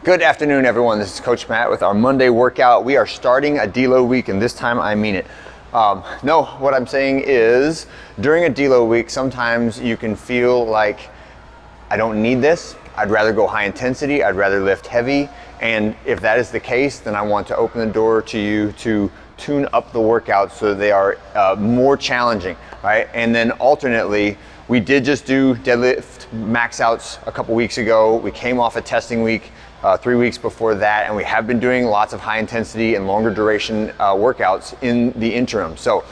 Good afternoon, everyone. This is Coach Matt with our Monday workout. We are starting a deload week, and this time I mean it. No, what I'm saying is during a deload week, sometimes you can feel like I don't need this. I'd rather go high intensity. I'd rather lift heavy. And if that is the case, then I want to open the door to you to tune up the workouts so they are more challenging, right? And then alternately, we did just do deadlift max outs a couple weeks ago. We came off a testing week 3 weeks before that, and we have been doing lots of high intensity and longer duration workouts in the interim. So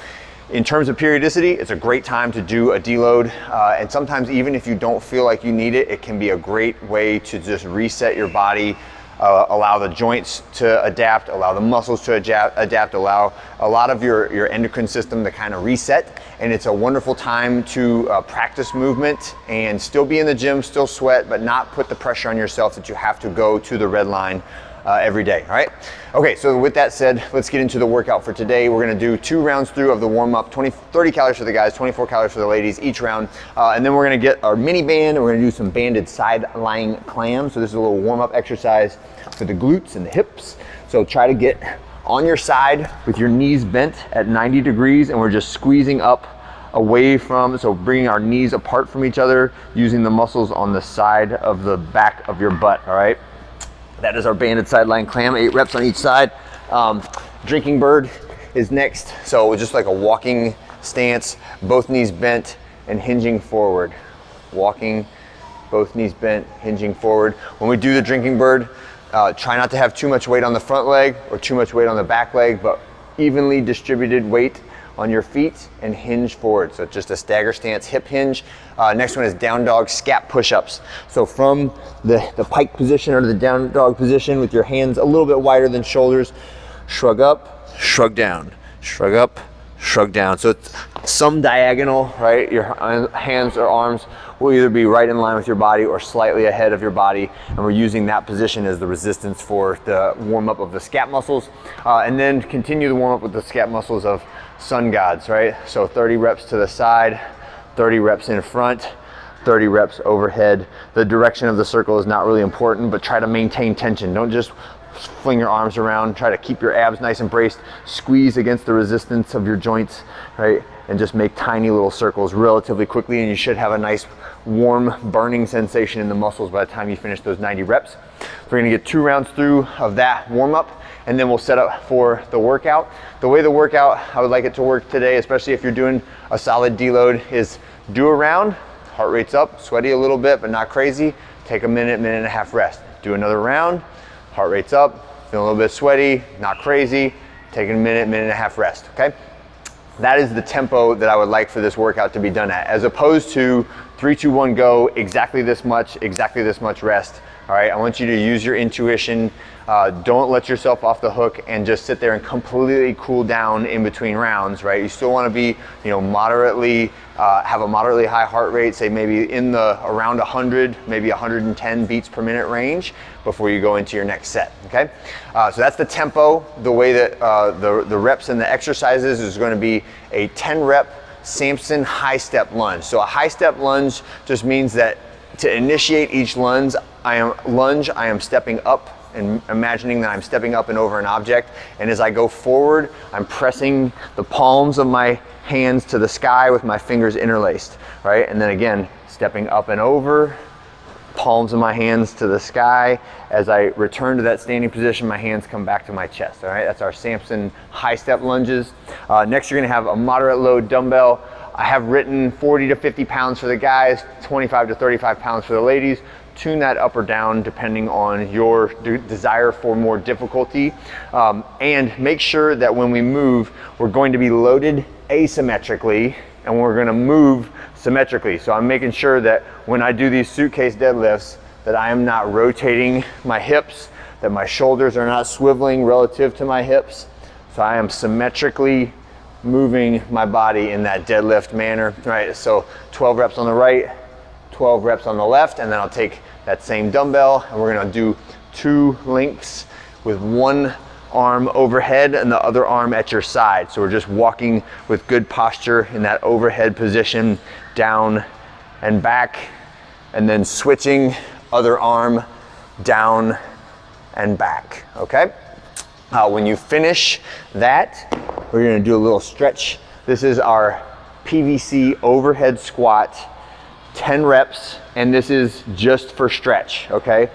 in terms of periodicity, it's a great time to do a deload. And sometimes even if you don't feel like you need it, it can be a great way to just reset your body, allow the joints to adapt, allow the muscles to adapt, allow a lot of your endocrine system to kind of reset. And it's a wonderful time to practice movement and still be in the gym, still sweat, but not put the pressure on yourself that you have to go to the red line every day, all right? Okay, so with that said, let's get into the workout for today. We're gonna do 2 rounds through of the warm-up, 30 calories for the guys, 24 calories for the ladies each round. And then we're gonna get our mini band, and we're gonna do some banded side lying clams. So this is a little warm-up exercise for the glutes and the hips. So try to get on your side with your knees bent at 90 degrees, and we're just squeezing up away from, so bringing our knees apart from each other, using the muscles on the side of the back of your butt, all right? That is our banded side lying clam, 8 reps on each side. Drinking bird is next. So just like a walking stance, both knees bent and hinging forward. Walking, both knees bent, hinging forward. When we do the drinking bird, try not to have too much weight on the front leg or too much weight on the back leg, but evenly distributed weight on your feet and hinge forward. So just a stagger stance, hip hinge. Next one is down dog scap push-ups. So from the pike position or the down dog position with your hands a little bit wider than shoulders, shrug up, shrug down, shrug up, shrug down. So it's some diagonal, right? Your hands or arms will either be right in line with your body or slightly ahead of your body. And we're using that position as the resistance for the warm-up of the scap muscles. And then continue the warm-up with the scap muscles of sun gods, right? So 30 reps to the side, 30 reps in front, 30 reps overhead. The direction of the circle is not really important, but try to maintain tension. Don't just fling your arms around. Try to keep your abs nice and braced. Squeeze against the resistance of your joints, right? And just make tiny little circles relatively quickly, and you should have a nice warm burning sensation in the muscles by the time you finish those 90 reps. We're gonna get 2 rounds through of that warm-up, and then we'll set up for the workout. The way the workout, I would like it to work today, especially if you're doing a solid deload, is do a round, heart rate's up, sweaty a little bit, but not crazy. Take a minute, minute and a half rest. Do another round, heart rate's up, feeling a little bit sweaty, not crazy. Take a minute, minute and a half rest, okay? That is the tempo that I would like for this workout to be done at, as opposed to 3, 2, 1, go, exactly this much rest. All right, I want you to use your intuition. Don't let yourself off the hook and just sit there and completely cool down in between rounds, right? You still want to be, moderately, have a moderately high heart rate, say maybe in the around 100, maybe 110 beats per minute range before you go into your next set, okay? So that's the tempo. The way that the reps and the exercises is going to be a 10 rep Samson high step lunge. So a high step lunge just means that to initiate each lunge, I am stepping up and imagining that I'm stepping up and over an object. And as I go forward, I'm pressing the palms of my hands to the sky with my fingers interlaced, right? And then again, stepping up and over, palms of my hands to the sky. As I return to that standing position, my hands come back to my chest, all right? That's our Samson high step lunges. Next, you're gonna have a moderate load dumbbell. I have written 40 to 50 pounds for the guys, 25 to 35 pounds for the ladies. Tune that up or down depending on your desire for more difficulty. And make sure that when we move, we're going to be loaded asymmetrically and we're gonna move symmetrically. So I'm making sure that when I do these suitcase deadlifts, that I am not rotating my hips, that my shoulders are not swiveling relative to my hips. So I am symmetrically moving my body in that deadlift manner, right? So 12 reps on the right, 12 reps on the left, and then I'll take that same dumbbell and we're gonna do 2 links with one arm overhead and the other arm at your side. So we're just walking with good posture in that overhead position, down and back, and then switching other arm down and back, okay? When you finish that, we're gonna do a little stretch. This is our PVC overhead squat, 10 reps, and this is just for stretch, okay?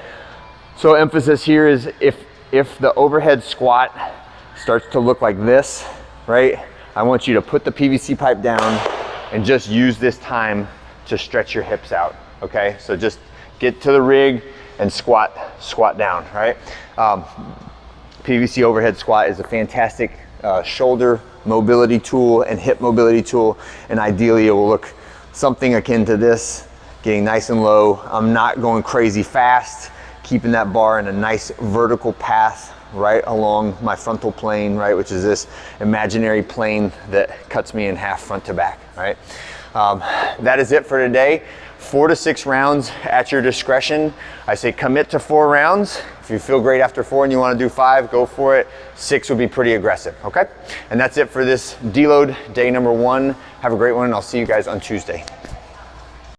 So emphasis here is if the overhead squat starts to look like this, right? I want you to put the PVC pipe down and just use this time to stretch your hips out, okay? So just get to the rig and squat down, right? PVC overhead squat is a fantastic shoulder mobility tool and hip mobility tool, and ideally it will look something akin to this, getting nice and low. I'm not going crazy fast, keeping that bar in a nice vertical path right along my frontal plane, right, which is this imaginary plane that cuts me in half front to back, right? That is it for today. 4 to 6 rounds at your discretion. I say commit to 4 rounds. If you feel great after 4 and you want to do 5, go for it. 6 would be pretty aggressive, okay? And that's it for this deload day number 1. Have a great one, and I'll see you guys on Tuesday.